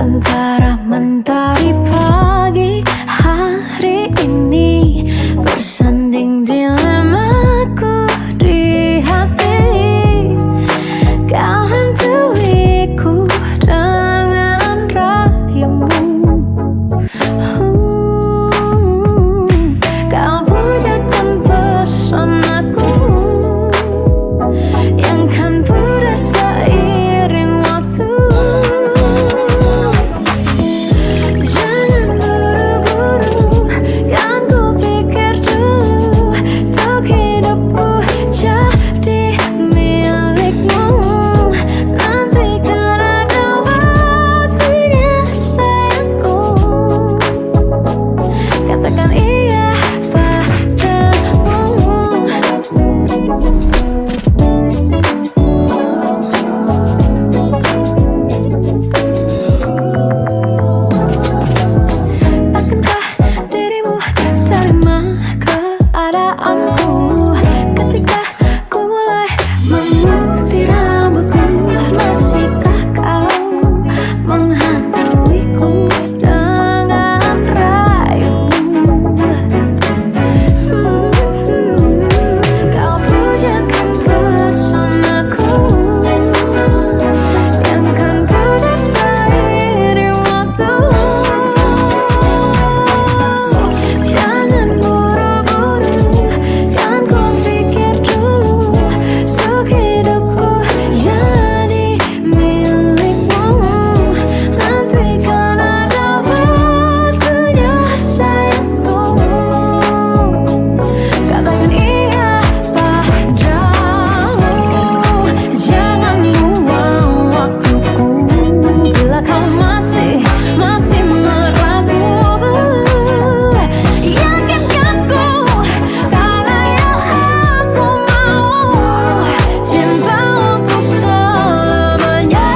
antara mentari pagi hari ini bersanding dilemaku di hati. Kau hantuiku dengan rayumu. Kau pujakan pesonaku yang kan pudar seiring waktu. Jangan buru-buru, kan ku pikir dulu untuk hidupku jadi milikmu. Nanti kan ada waktunya sayangku, katakan iya padamu. Akankah dirimu terima keadaanku ketika ku mulai memutih rambutku? Masihkah kau menghantuiku dengan rayumu? Kau pujakan pesonaku yang kan pudar seiring waktu. Jangan buru-buru, kan ku pikir dulu untuk hidupku jadi milikmu. Nanti kan ada waktunya sayangku, katakan iya padamu. Jangan buang waktuku bila kau masih meragu. Yakinkan ku, karena yang aku mau cinta untuk selamanya.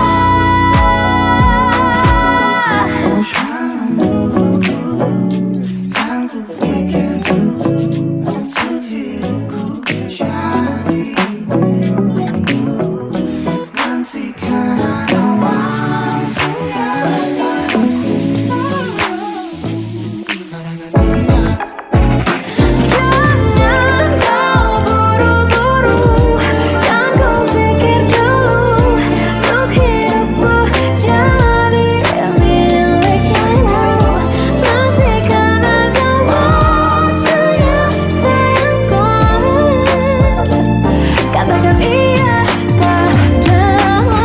Kan ku pikir dulu untuk hidupku jadi milikmu. Nanti kan ada waktunya sayangku. Jangan kau buru-buru, kan ku pikir dulu untuk hidupku jadi milikmu. Nanti kan ada waktunya sayangku, katakan iya padamu.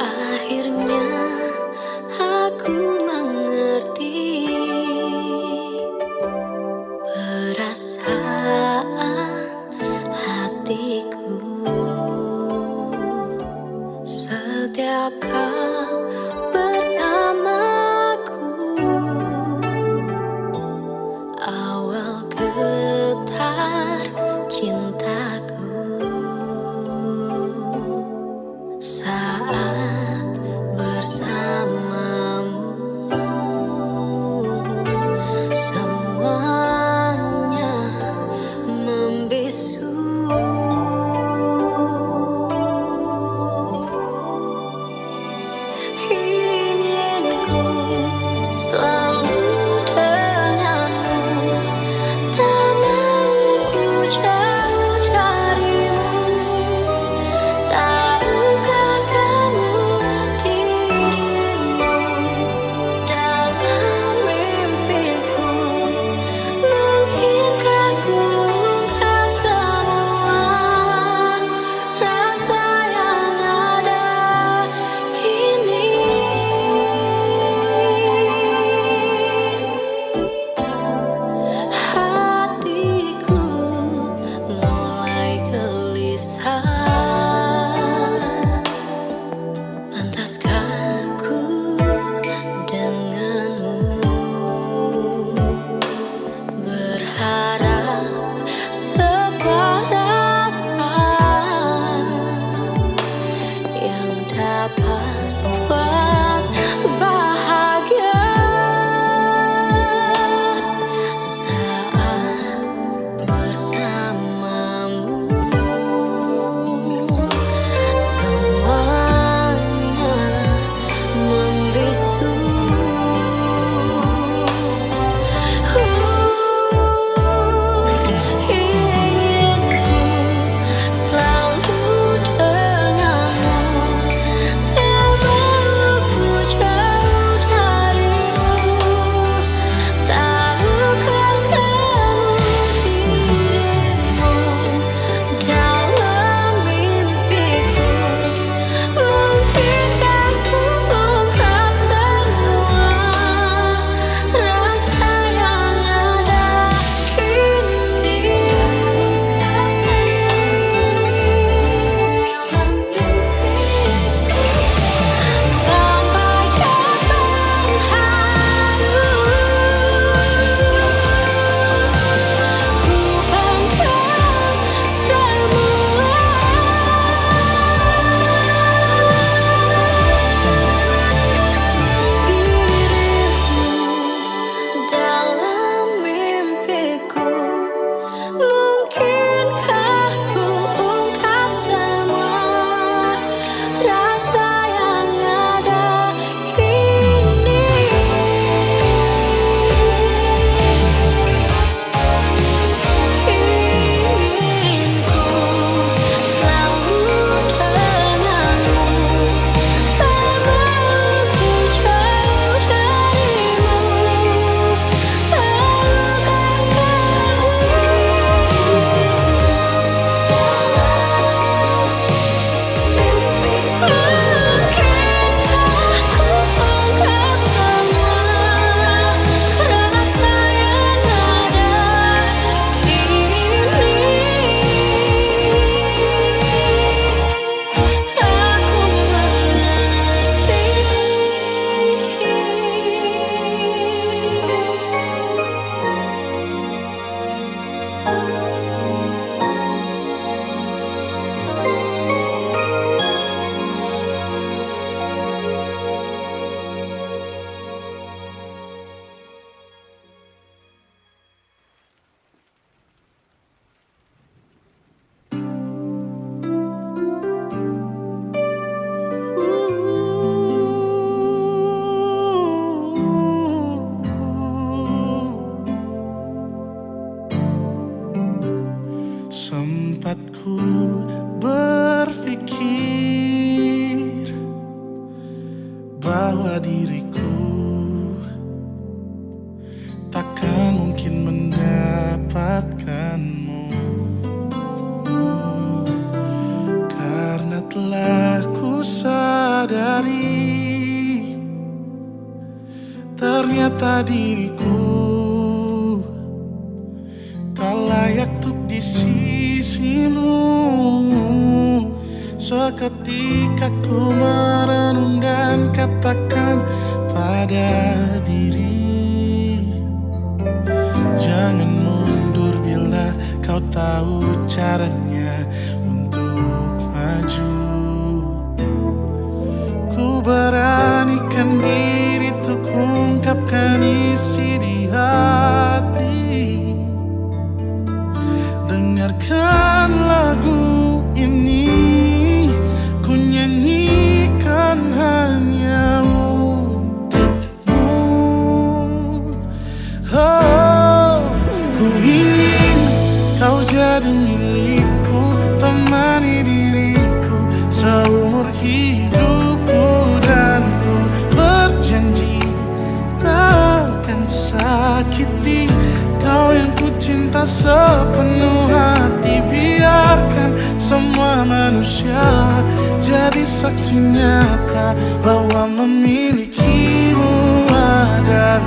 Akhirnya aku mengerti perasaan hatiku setiap kau bersamaku. Awal getar cintaku saat bersamamu, semuanya membisu. sadari ternyata diriku tak layak untuk di sisimu. Seketika ku merenung dan katakan pada diri, jangan mundur bila kau tahu caranya untuk maju. Ku beranikan diri untuk ungkapkan isi di hati. Dengarkan lagu ini, ku nyanyikan hanya untukmu. Oh, ku ingin kau jadi milikku, temani diriku seumur hidupku, dan ku berjanji takkan sakiti kau yang ku cinta sepenuh hati. Biarkan semua manusia jadi saksi nyata bahwa memilikimu adalah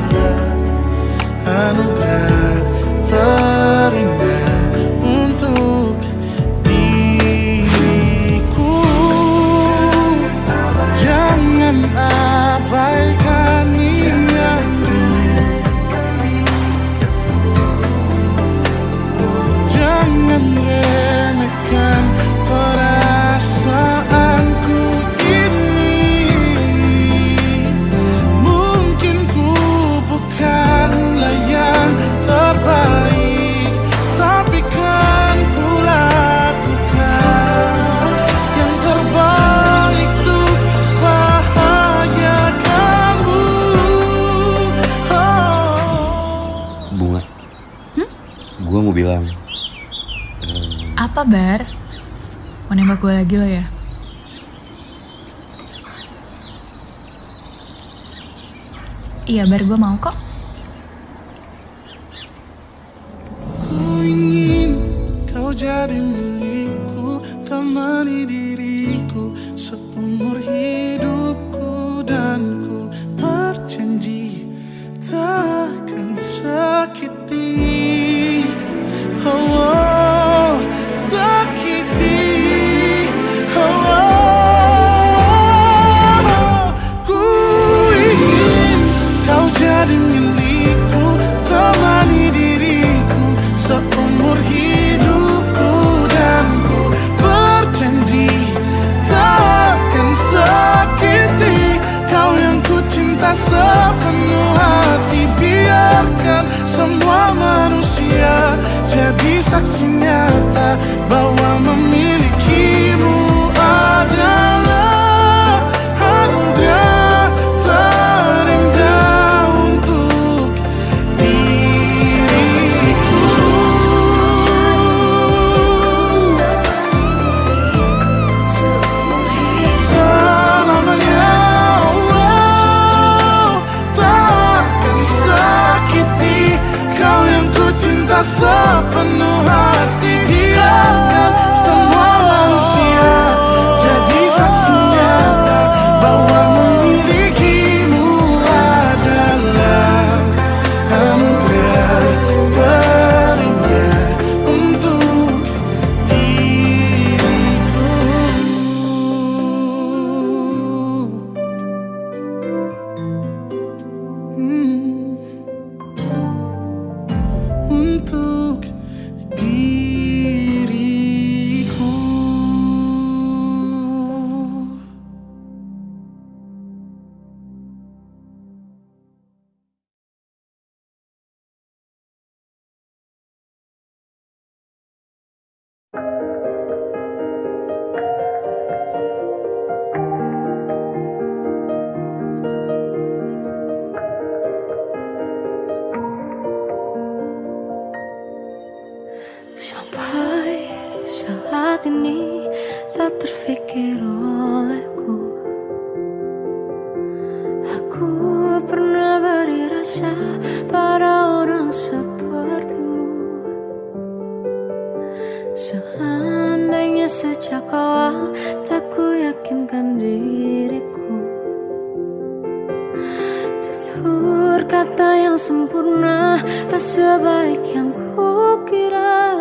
anugerah terindah untuk diriku. Jangan abaikan niatku, jangan remehkan perasaanku ini. Mungkin ku bukanlah yang terbaik, tapi kan ku lakukan yang terbaik untuk bahagiakanmu. Bunga, gue mau bilang, Apa, Bar? Mau nembak gue lagi lo ya? Iya, Bar, gue mau kok. ku ingin kau jadi milikku, temani diriku seumur hidupku, dan ku berjanji takkan sakiti. Oh, sakiti. Oh, ku ingin kau jadi milikku, temani diriku seumur hidupku, dan ku berjanji yang sempurna, tak sebaik yang kukira.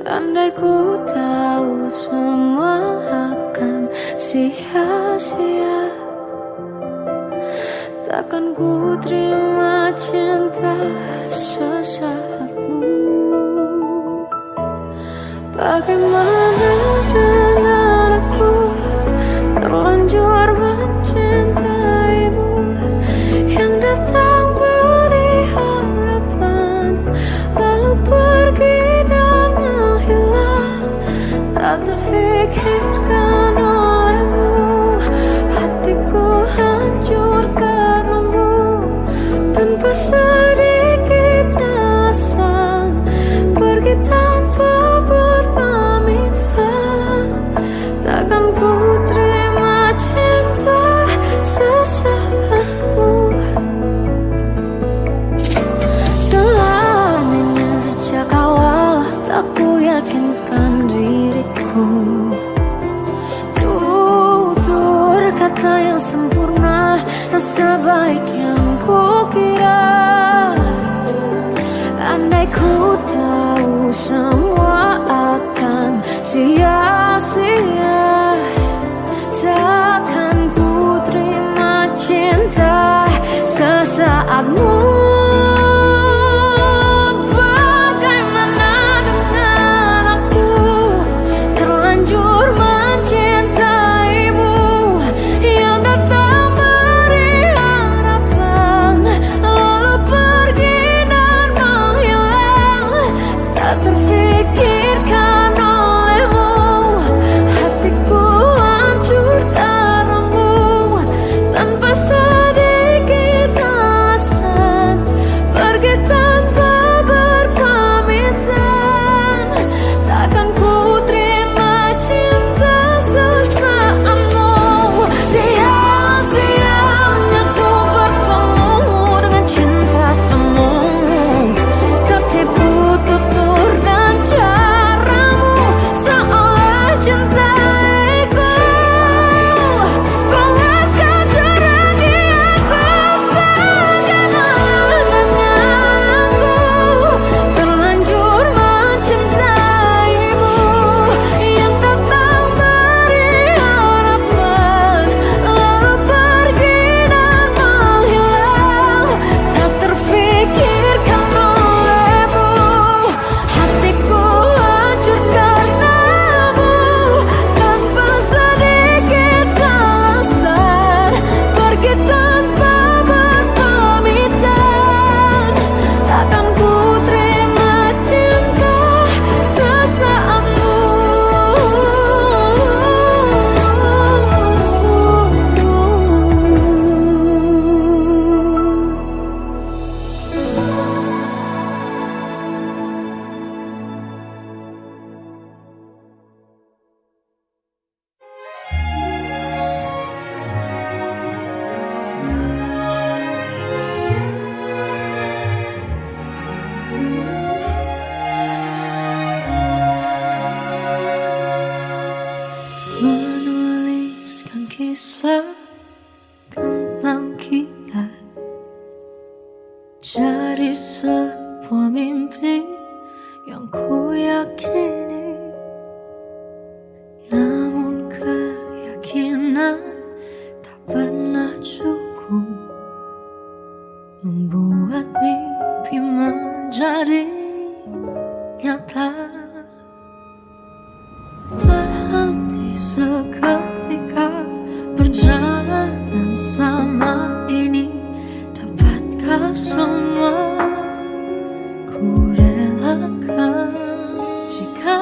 Andai ku tahu semua akan sia-sia, takkan ku terima cinta sesaatmu. Bagaimana dengan aku, terlanjur mencintaimu, yang datang beri harapan, lalu pergi dan menghilang. Tak terfikirkan olehmu, hatiku hancur karenamu, tanpa sedikit alasan, pergi tanpa berpamitan. Takkan ku terima cinta sesaatmu. Selamanya sejak awal tak ku yakinkan diriku, tutur kata yang sempurna, tak sebaik yang kukira. Andai ku tahu semua akan sia-sia, takkan ku terima cinta sesaatmu. Bagaimana dengan aku, terlanjur mencintaimu, yang datang beri harapan, lalu pergi dan menghilang. Tak terfikirkan olehmu, hatiku hancur karenamu, tanpa sedikit alasan, pergi tanpa berpamitan. Takkan ku terima cinta sesaatmu. Sia-sianya ku bertemu dengan cinta semu, tertipu tutur dan caramu, seolah cintaiku panaskan cerah di aku. Bagaimana dengan aku, terlanjur mencintaimu, yang datang beri harapan, lalu pergi dan menghilang. Tak terfikirkan olehmu, hatiku hancur karenamu, tanpa sedikit alasan, pergi tanpa berpamitan. Takkan ku terima cinta sesaatmu. Menuliskan kisah tentang kita, jadi sebuah mimpi yang ku yakini. Namun keyakinan tak pernah cukup membuat mimpi menjadi nyata. Berhenti seketika perjalanan selama ini, dapatkah semua ku relakan? Jika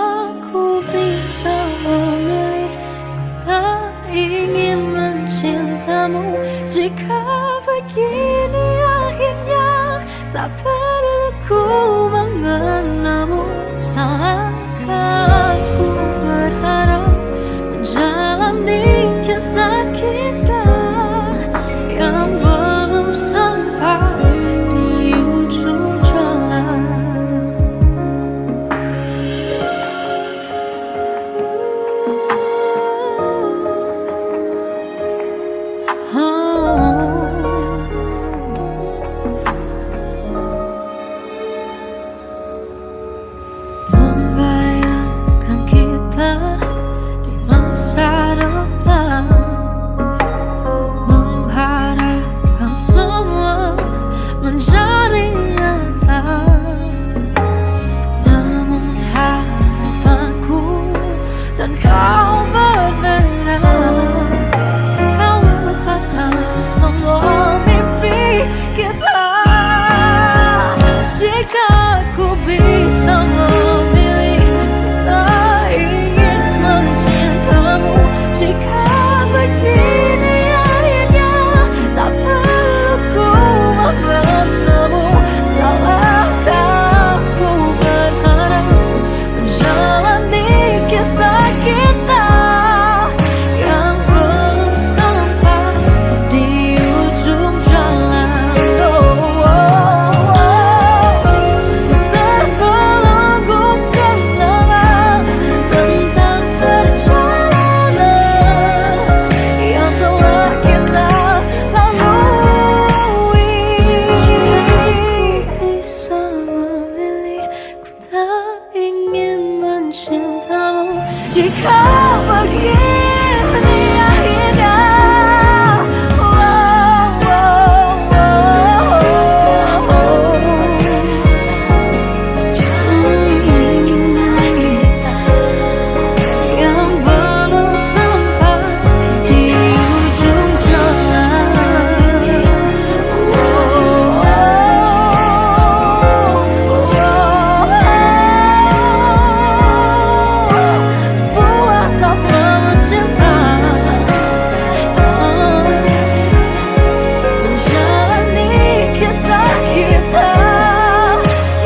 ku bisa memilih, ku tak ingin mencintamu. Jika begini akhirnya, tak perlu ku mengenalmu. Salahkah aku berharap menjalani kisah kita yang belum sampai di ujung jalan? kau berbeda. Kau lupakan semua mimpi kita. Jika ku bisa memilih, tak ingin mencintamu. Jika begini akhirnya, tak perlu ku mengenalmu. Salahkah ku berharap menjalani kisah kita yang belum sampai di ujung jalan? Terbelenggu kenangan tentang perjalanan yang telah kita lalui. Jika bisa memilih, ku tak ingin mencintamu. Jika begini akhirnya, yang belum sampai di ujung jalan. Buat kau mencinta, menjalani kisah kita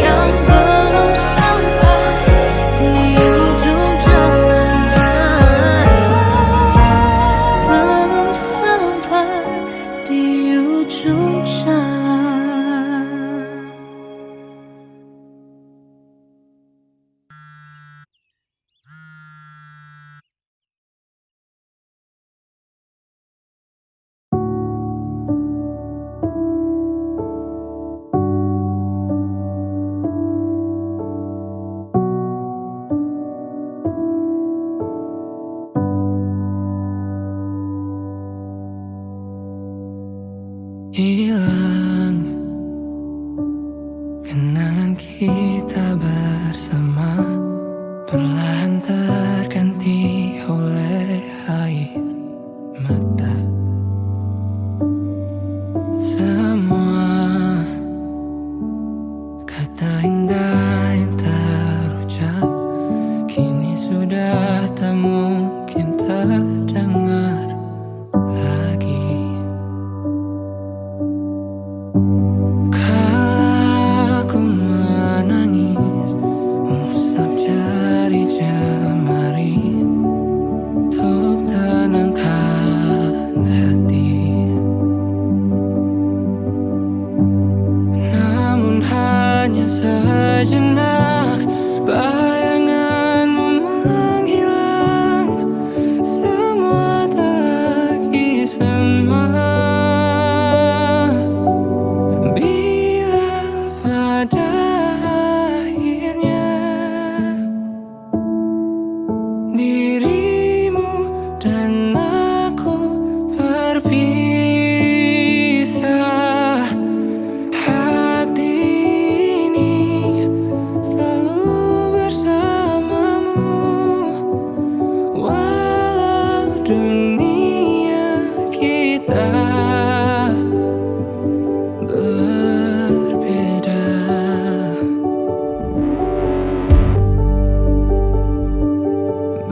yang belum sampai di ujung jalan. Belum sampai di ujung jalan. Hilang kenangan kita bersama, perlahan terganti oleh air mata. Semua kata indah yang terucap kini sudah tak mungkin terdengar lagi. Kala ku menangis, usap jari jemari untuk tenangkan hati. Namun hanya sejenak bayanganmu menghilang, semua tak lagi sama. Bila pada akhirnya dirimu dan aku berpisah, hati ini selalu bersamamu. Walau dunia kita berbeda,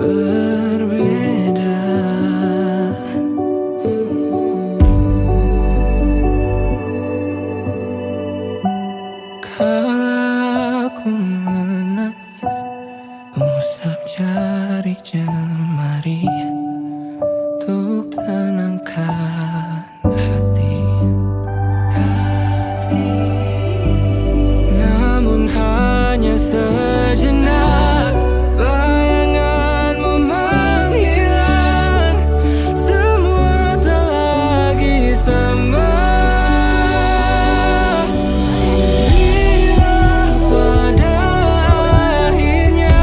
berbeda. Kala aku menangis, usap jari jemari untuk tenangkan hati. Namun hanya sejenak bayanganmu menghilang, semua tak lagi sama. Bila pada akhirnya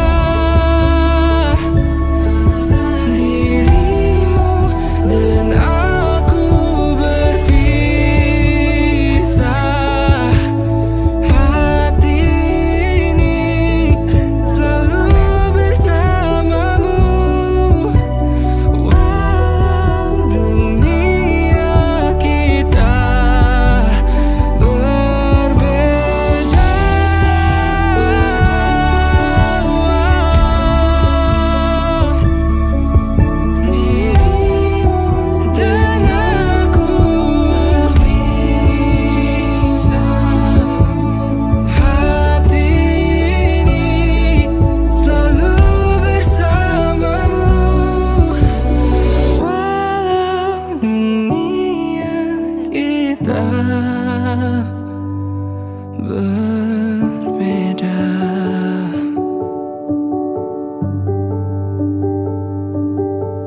dirimu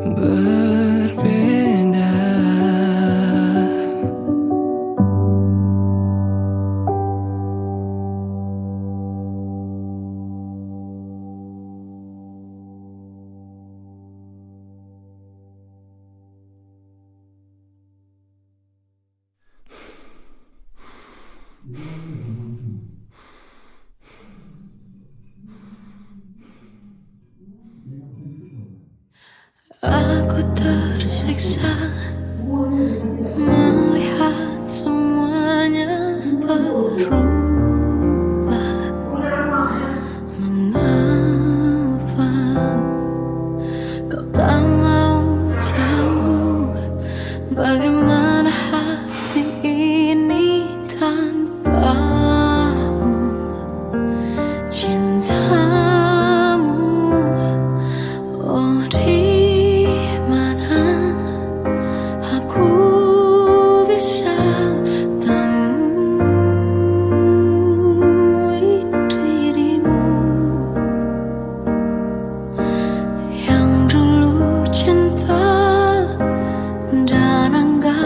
berbeda. Aku tersiksa melihat semuanya berubah. Mengapa kau tak mau tahu bagaimana hati ini tanpamu? Cintamu, oh di mana aku bisa temui dirimu yang dulu cinta dan anggap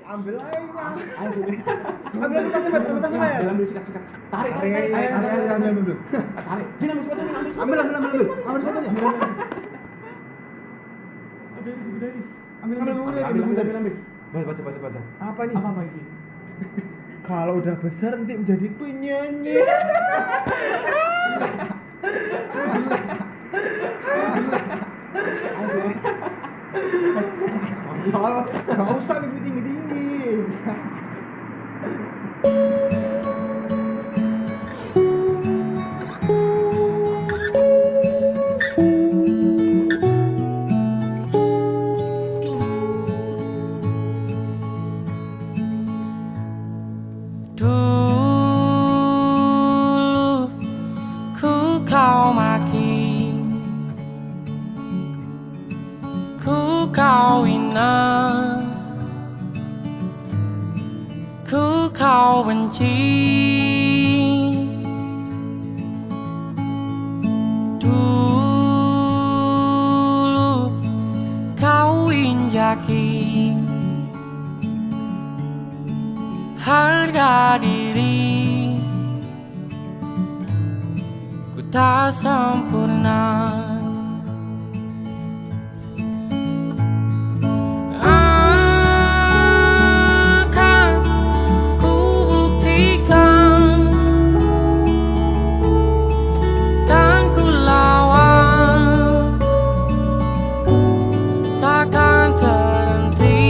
Ambil aja. Ambil tasnya, Mat. Ambil sikat. Tarik. Ambil. Tarik. Dia ambil sepatunya, ambil. Ambil sepatunya. Ambil. Baca. Apa ini? Kalau udah besar nanti menjadi penyanyi. Gak usah tinggi. Dulu ku kau maki, ku kau hina, ku kau benci. Dulu kau injaki harga diri, ku tak sempurna. Akan ku buktikan, kan ku lawan, takkan terhenti.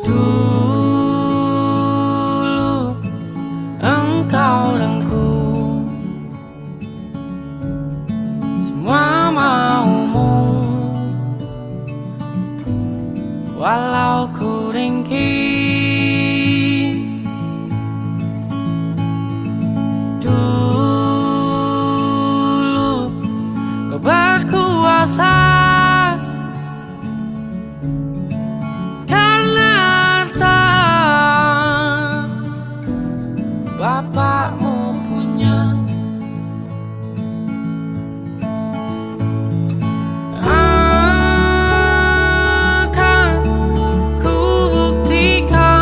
Dulu engkau dan ku semua maumu, walau ku ringkih. Dulu kau berkuasa bapakmu punya. Akan ku buktikan,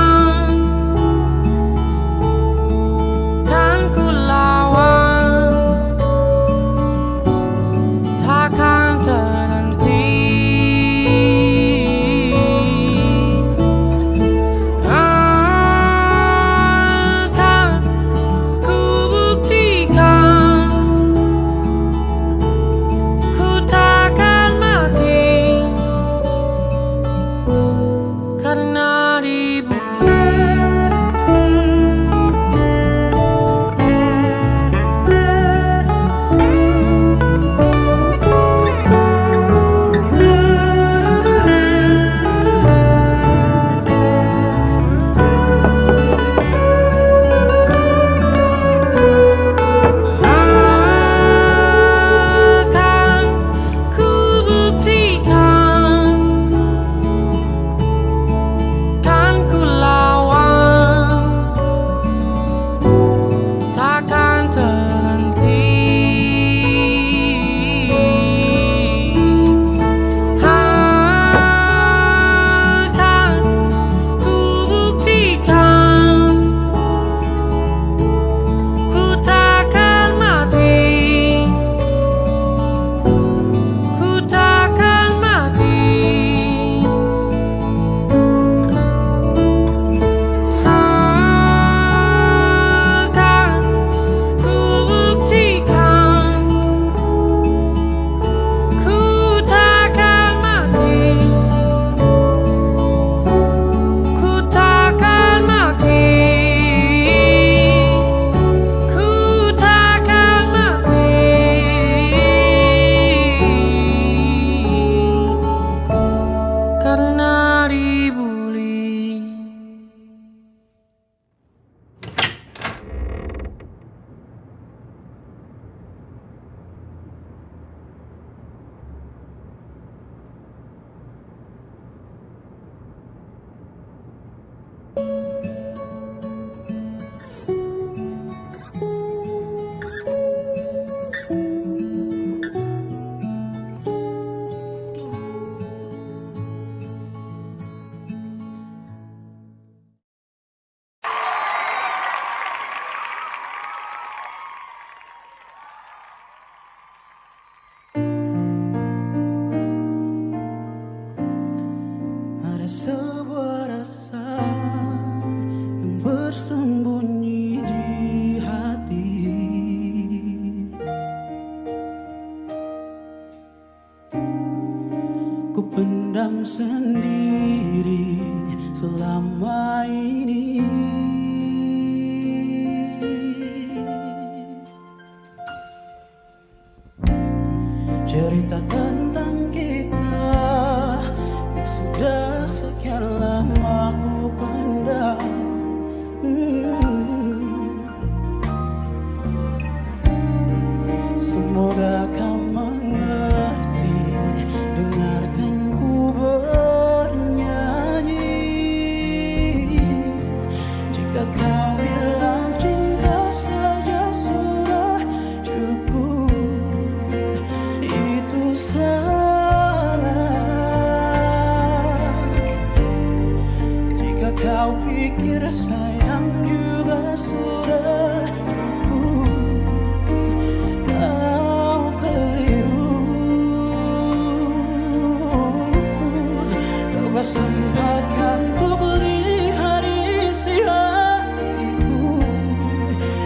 ku pendam sendiri selama ini. Cerita tentang kita yang sudah sekian lama ku pendam. Semoga kau mengerti, dengarkan ku bernyanyi. Jika kau bilang cinta saja sudah cukup, itu salah. Jika kau pikir sayang juga sudah cukup, kau keliru. Coba sempatkan untuk lihat isi hatiku.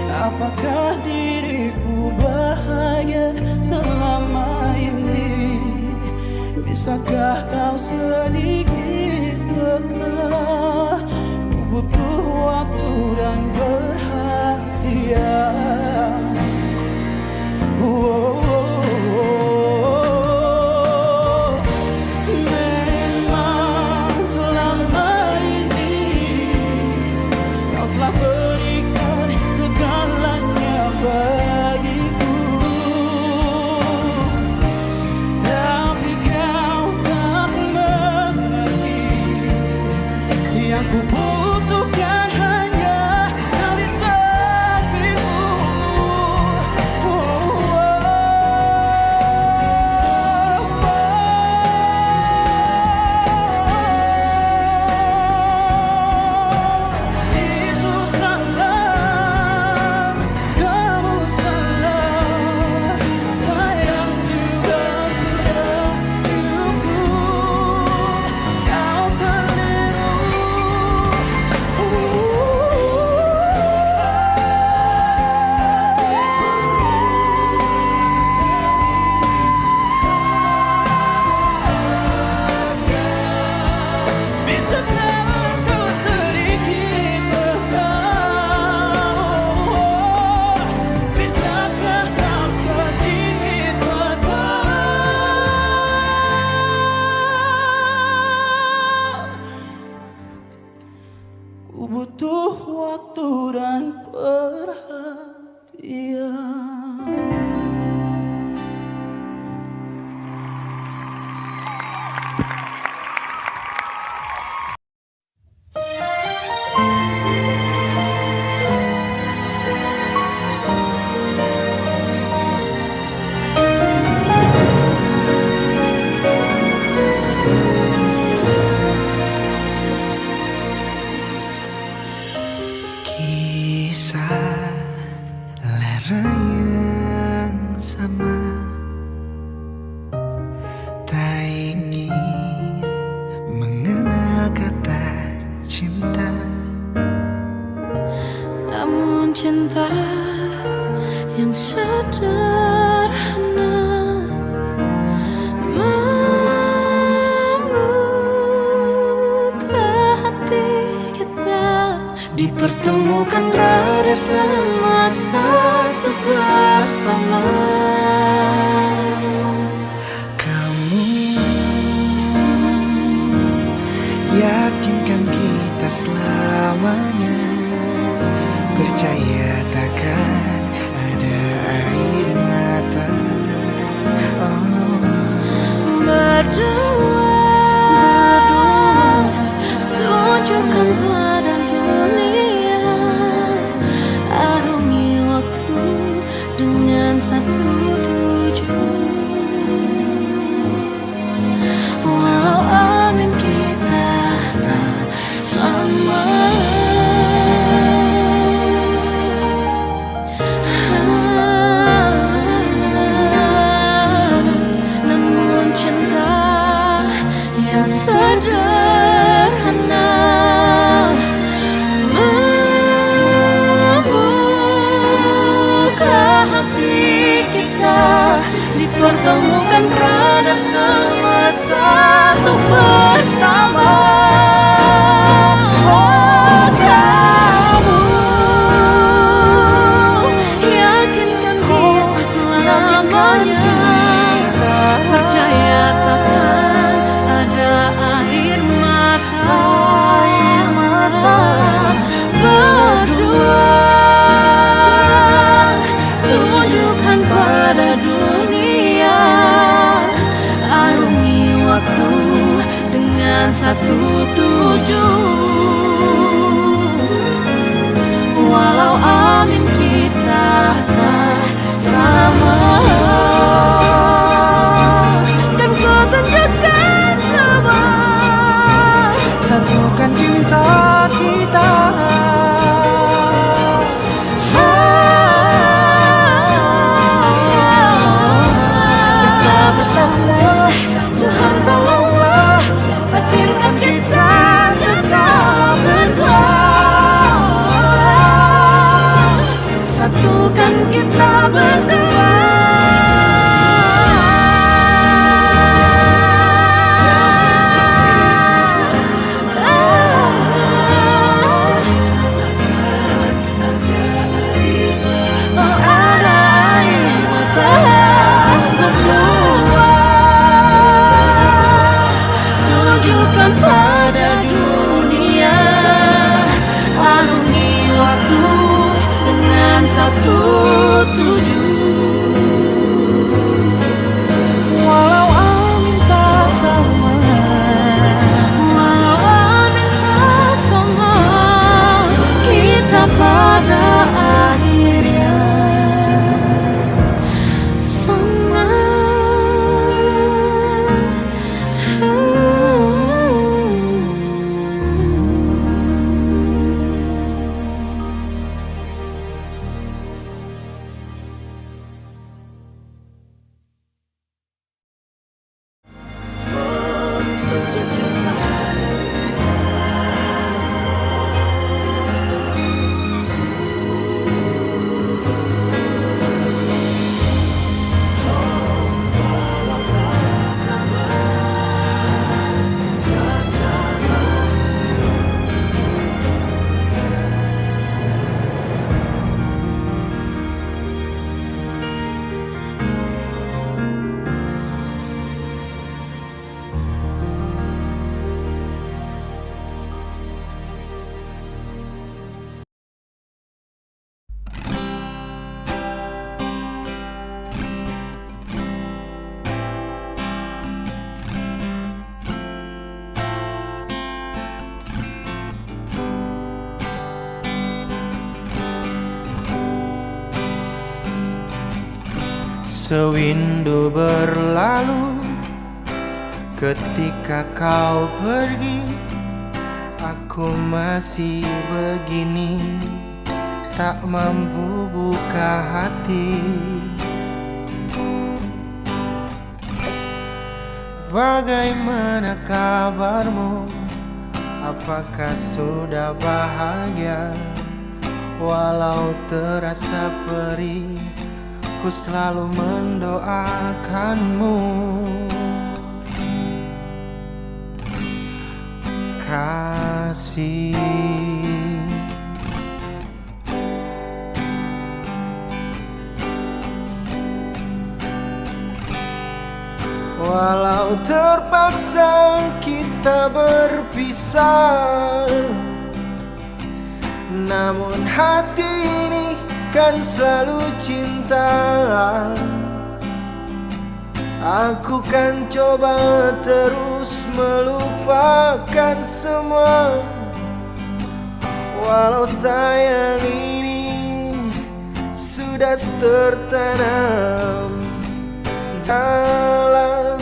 Apakah diriku bahagia selama ini? Bisakah kau sedikit peka? Ku butuh waktu dan perhatian. Memang selama ini kau telah berikan segalanya bagiku, tapi kau tak mengerti. Yang ku butuhkan hanya kau di sampingku. Itu salah, kamu salah. Sayang juga sudah cukup, kau keliru. Bisakah kau sedikit tahu? Bisakah kau sedikit tahu? Ku butuh waktu dan perhatian. Kisah lara yang sama, tak ingin mengenal kata cinta. Namun cinta yang sederhana membuka hati kita, dipertemukan radar semesta untuk bersama. Kamu yakinkan kita selamanya, percaya takkan ada air mata. Berdua tunjukkan pada dunia, arungi waktu dengan satu tujuan. Walau amin kita tak sama, namun cinta yang sederhana membuka hati kita, waktu dengan satu tujuan. Walau amin kita tak sama, kan ku tunjukkan semua. Satukan cinta kita. Tetap bersama, Tuhan tolonglah takdirkan kita tetap berdua. Satukan kita berdua. Oh, ada air mata berdua, tunjukkan pada dunia, arungi waktu dengan satu tujuan. Walau amin tak sama, Walau amin tak sama, kita pada akhirnya sama. Sewindu berlalu ketika kau pergi, aku masih begini, tak mampu buka hati. Bagaimana kabarmu? Apakah sudah bahagia? Walau terasa perih, ku selalu mendoakanmu. Kasih, walau terpaksa kita berpisah, namun hati ini kan selalu cinta. Aku kan coba terus melupakan semua, walau sayang ini sudah tertanam dalam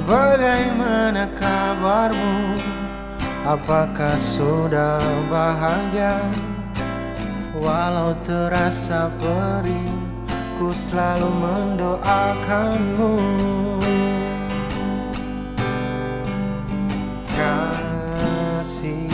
Bagaimana kabarmu? Apakah sudah bahagia? Walau terasa perih, ku selalu mendoakanmu. Kasih,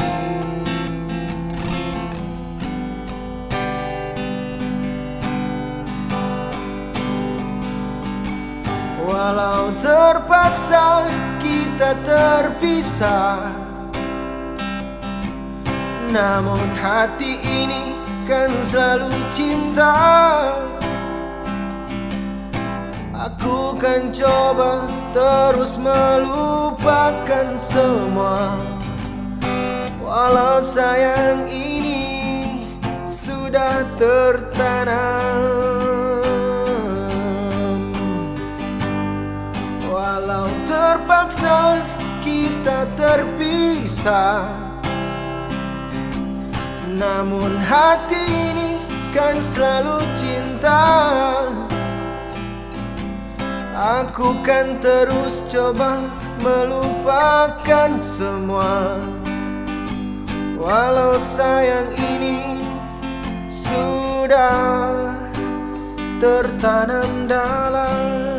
walau terpaksa kita terpisah, Namun hati ini kan selalu cinta. Aku kan coba terus melupakan semua, walau sayang ini sudah tertanam. Walau terpaksa kita terpisah, namun hati ini kan selalu cinta. Aku kan terus coba melupakan semua, walau sayang ini sudah tertanam dalam.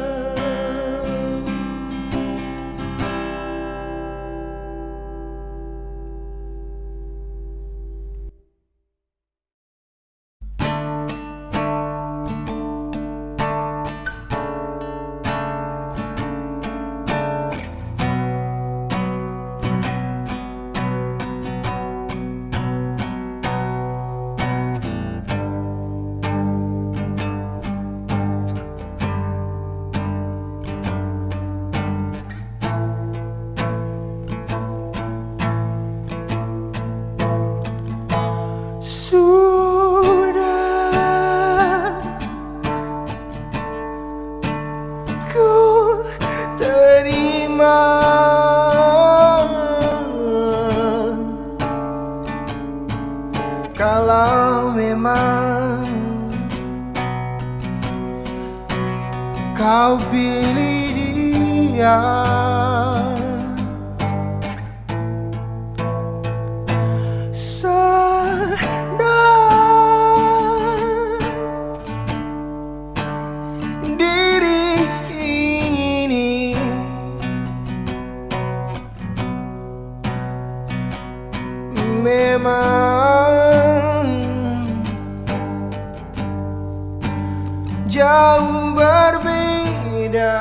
Sudah ku terima kalau memang kau pilih dia. Diri ini memang jauh berbeda.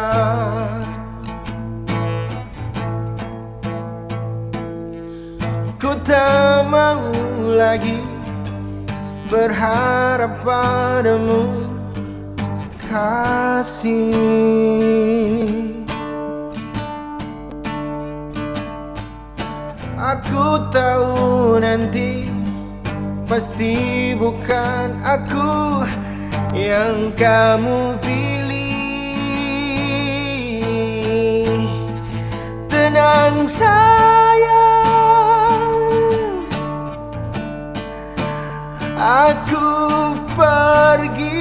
Ku tak mau lagi berharap padamu, kasih. Aku tahu nanti pasti bukan aku yang kamu pilih. Tenang sayang, aku pergi.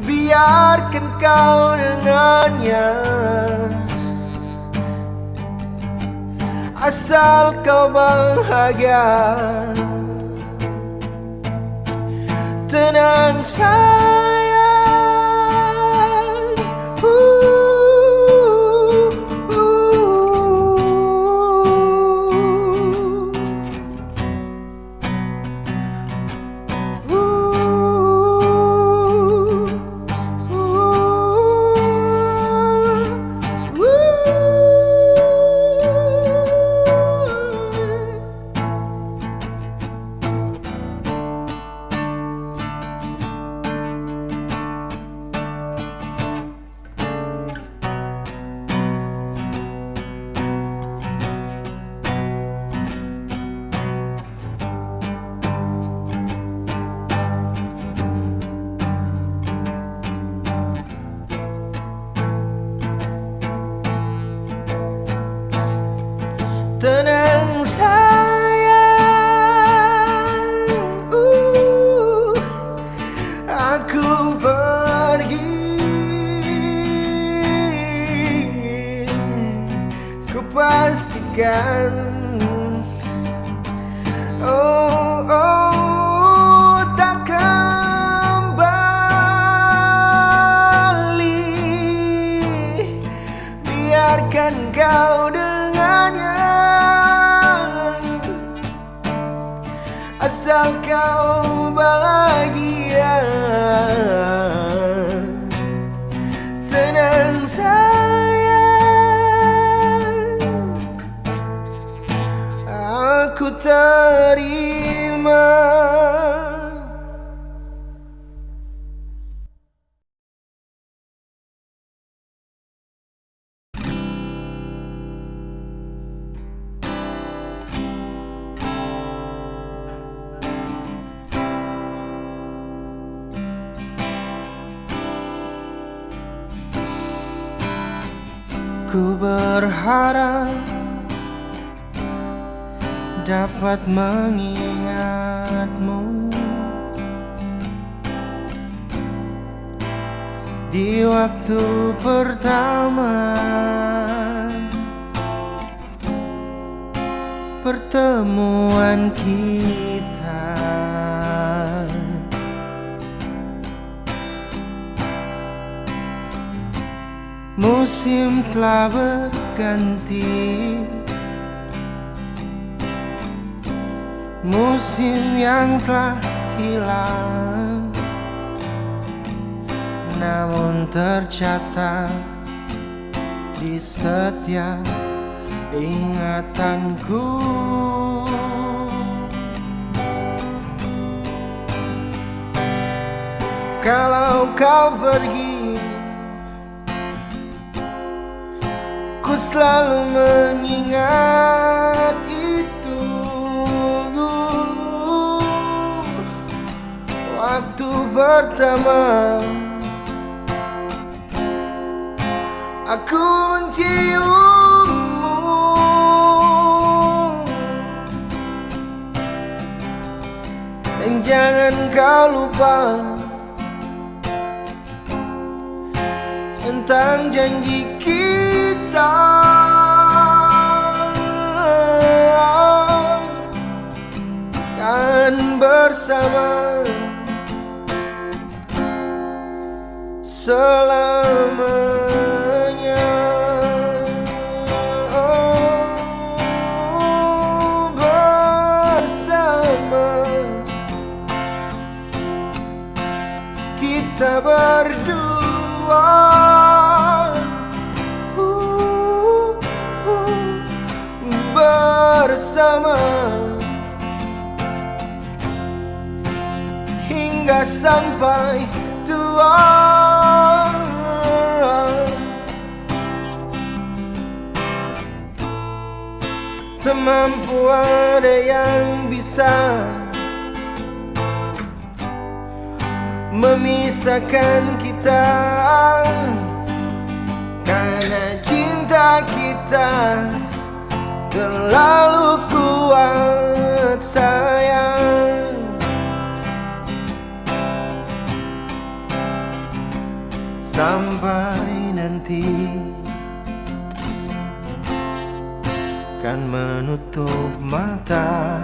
Biarkan kau dengannya, asal kau bahagia. Tenang sayang, tenang sayang, aku pergi. Ku pastikan, oh, oh, tak kembali. Biarkan kau dengannya, asal kau bahagia. Tenang sayang, Ku berharap dapat mengingatmu di waktu pertama pertemuan kita. Musim telah berganti, musim yang telah hilang, namun tercatat di setiap ingatanku. Kalau kau pergi, ku selalu mengingat itu. Waktu pertama aku menciummu, dan jangan kau lupa tentang janji kita. Kan bersama selamanya. Bersama kita berdua, bersama hingga sampai tua. Tak mampu ada yang bisa memisahkan kita, karena cinta kita terlalu kuat sayang. Sampai nanti kan menutup mata,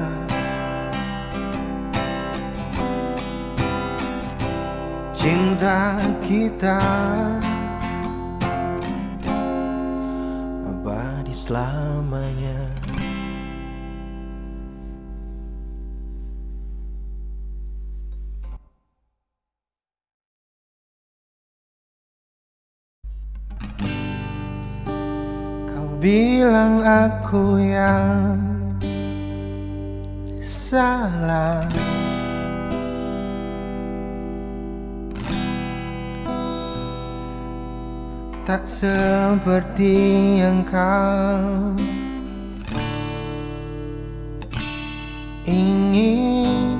cinta kita abadi selamanya. Bilang aku yang salah, tak seperti yang kau ingin.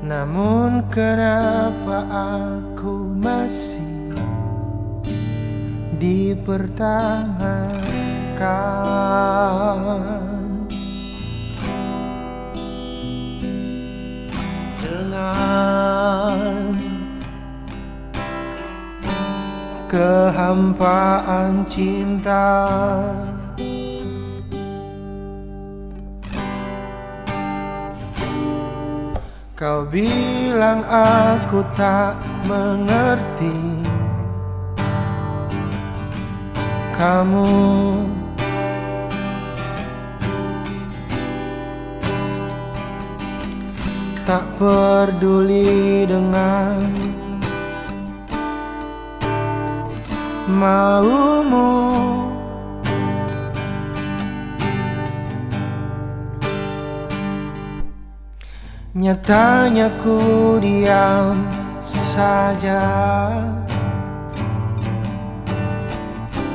Namun kenapa aku masih dipertahankan dengan kehampaan cinta. Kau bilang aku tak mengerti, kamu tak peduli dengan maumu. Nyatanya ku diam saja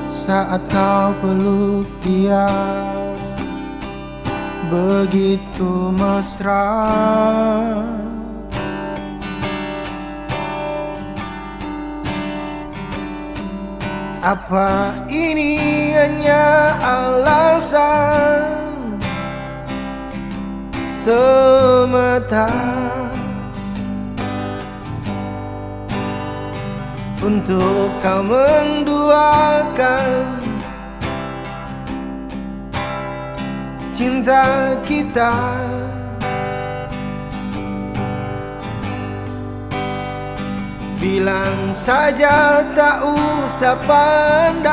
saat kau peluk dia begitu mesra. Apa ini hanya alasan semata untuk kau menduakan cinta kita? Bilang saja tak usah pandai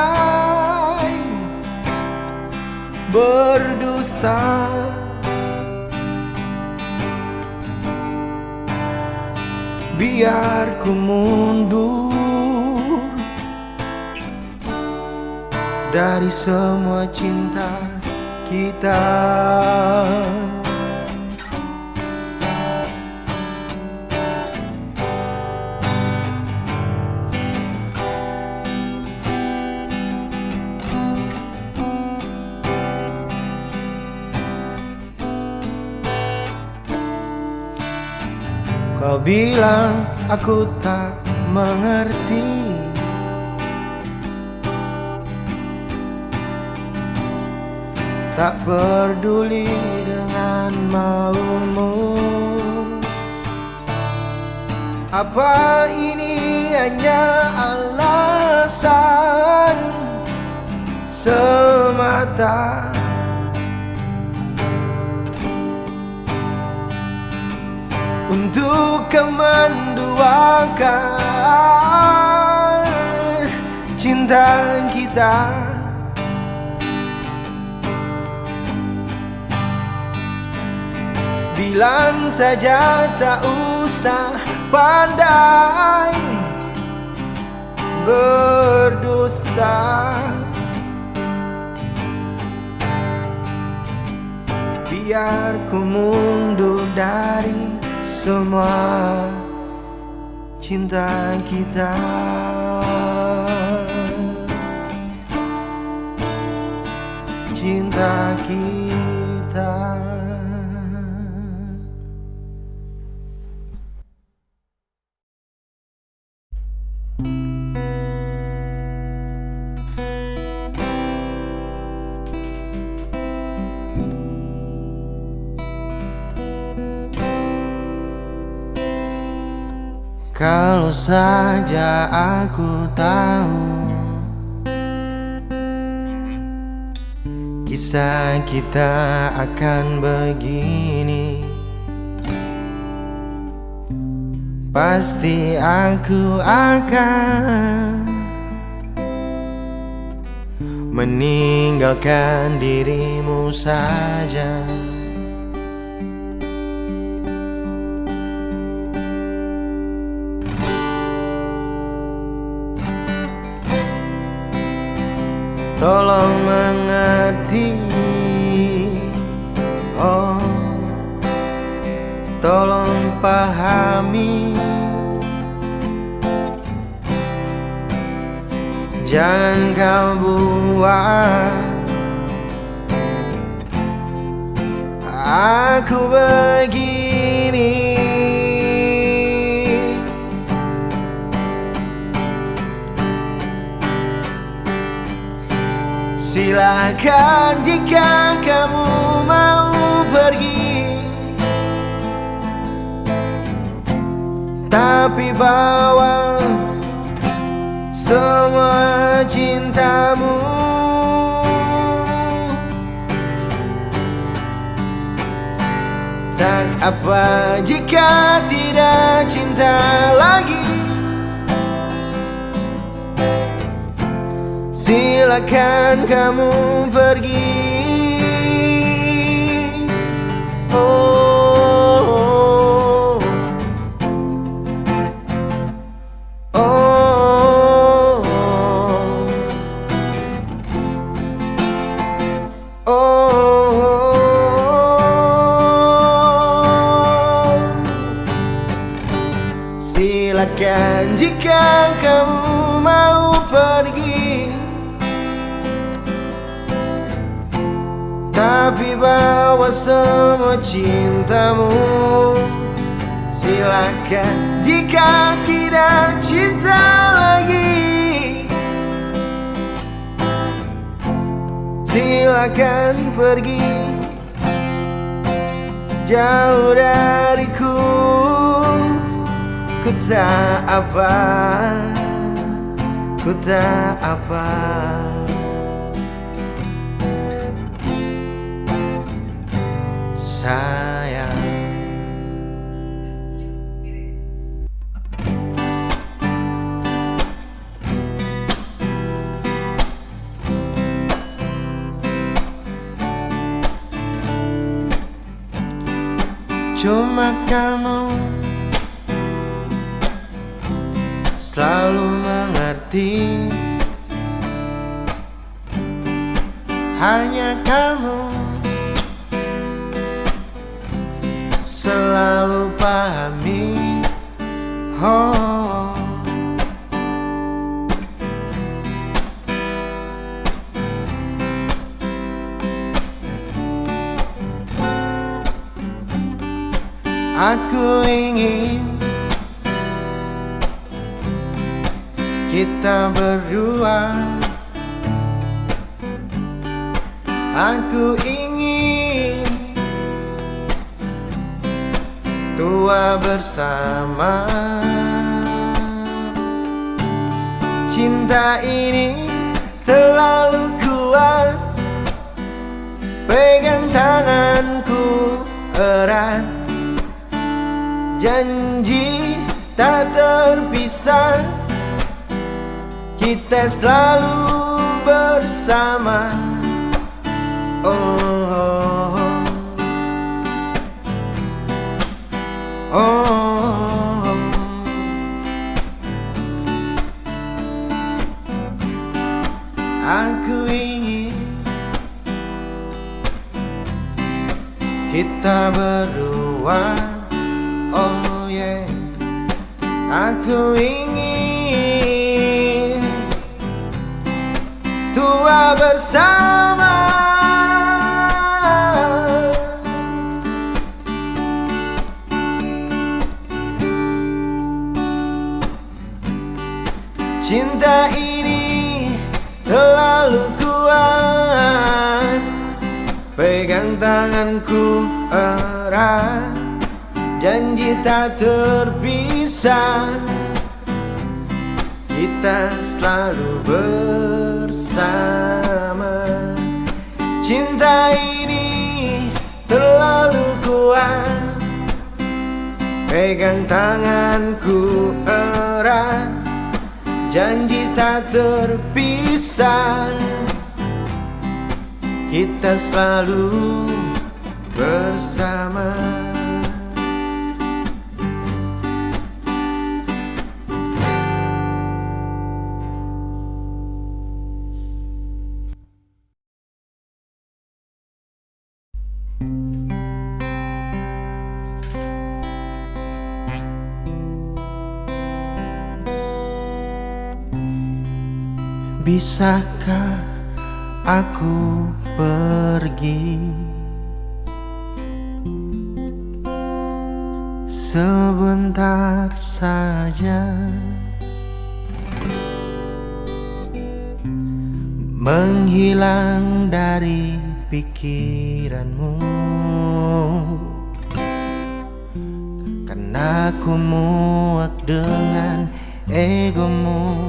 berdusta. Biar ku mundur dari semua cinta kita. Kau bilang aku tak mengerti, tak peduli dengan maumu. Apa ini hanya alasan semata untuk kau menduakan cinta kita? Bilang saja tak usah pandai berdusta. Biar ku mundur dari semua cinta kita. Cinta kita. Kalau saja aku tahu kisah kita akan begini, pasti aku akan meninggalkan dirimu saja. Tolong mengerti, oh, tolong pahami. Jangan kau buat aku begini. Silakan jika kamu mau pergi, tapi bawa semua cintamu. Tak apa jika tidak cinta lagi, silakan kamu pergi. Oh, oh, oh, oh, oh. Silakan jika kamu mau pergi, tapi bawa semua cintamu. Silakan jika tidak cinta lagi, silakan pergi jauh dariku. Ku tak apa, ku tak apa. Sayang, cuma kamu selalu mengerti. Hanya kamu selalu pahami. Oh, aku ingin kita berdua. Aku ingin tua bersama. Cinta ini terlalu kuat. Pegang tanganku erat. Janji tak terpisah. Kita selalu bersama. Oh, oh, oh, oh. Aku ingin kita berdua. Oh yeah, aku ingin tua bersama. Cinta ini terlalu kuat. Pegang tanganku erat. Janji tak terpisah. Kita selalu bersama. Cinta ini terlalu kuat. Pegang tanganku erat. Janji tak terpisah. Kita selalu bersama. Bisakah aku pergi sebentar saja, menghilang dari pikiranmu, karena aku muak dengan egomu.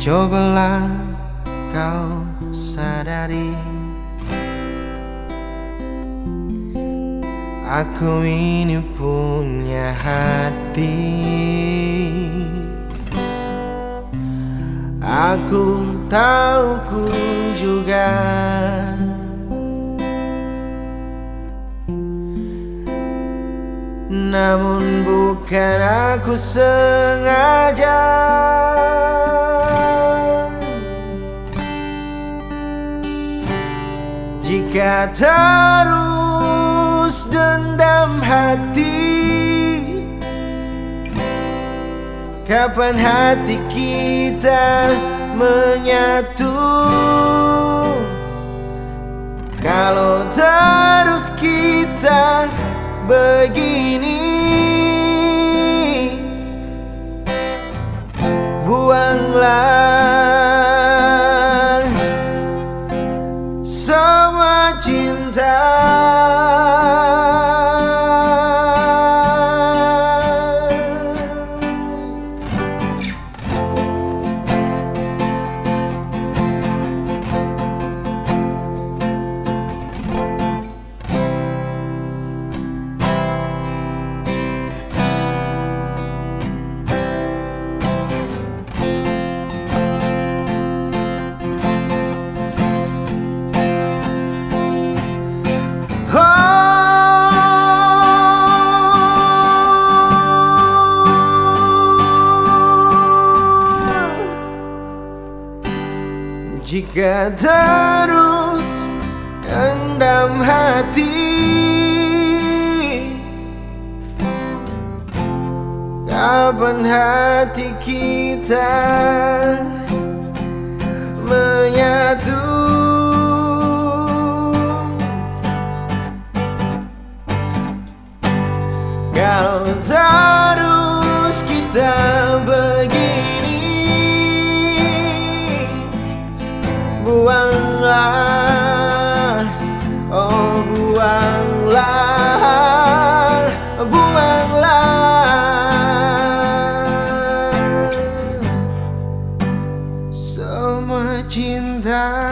Cobalah kau sadari, aku ini punya hati. Aku tahu ku juga namun bukan aku sengaja. Jika terus dendam hati, kapan hati kita menyatu? Kalau terus kita begini, terus endam hati. Kapan hati kita menyatu? Kalau terus kita begini, buanglah, oh buanglah, buanglah semua cinta.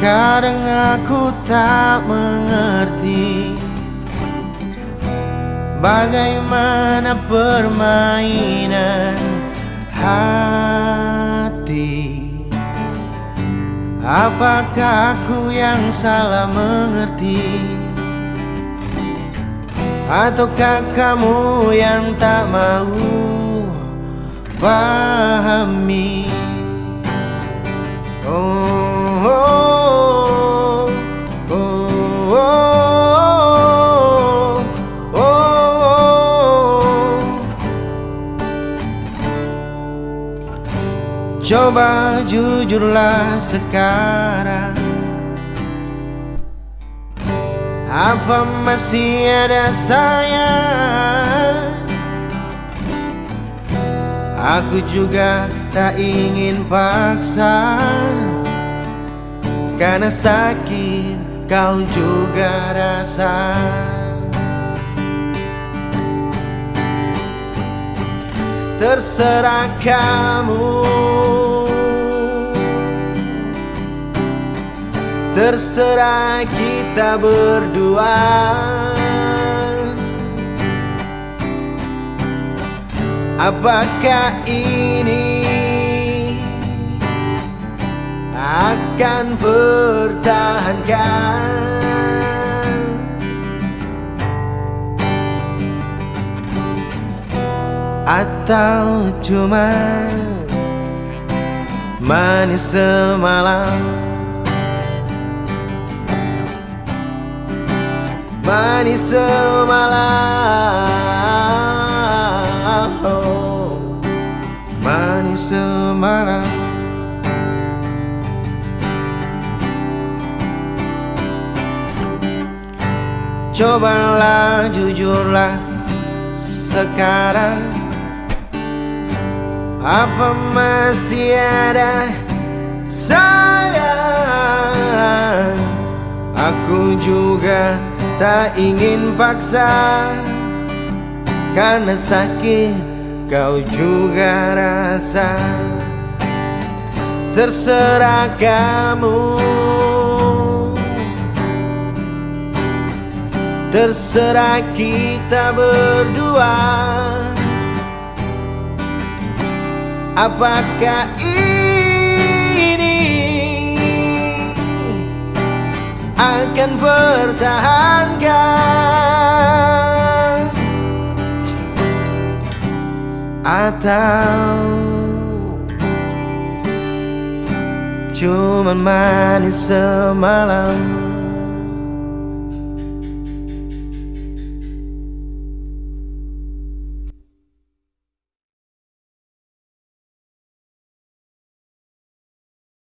Kadang aku tak mengerti bagaimana permainan hati. Apakah aku yang salah mengerti, ataukah kamu yang tak mau pahami? Oh, oh, oh, oh, oh. Coba jujurlah sekarang, apa masih ada sayang? Aku juga tak ingin paksa, karena sakit kau juga rasa. Terserah kamu, terserah kita berdua. Apakah ini akan pertahankan, atau cuma manis semalam? Manis semalam, oh, manis semalam. Cobalah jujurlah sekarang, apa masih ada sayang? Aku juga tak ingin paksa, karena sakit kau juga rasa. Terserah kamu, terserah kita berdua. Apakah ini akan pertahankan, atau cuman manis semalam?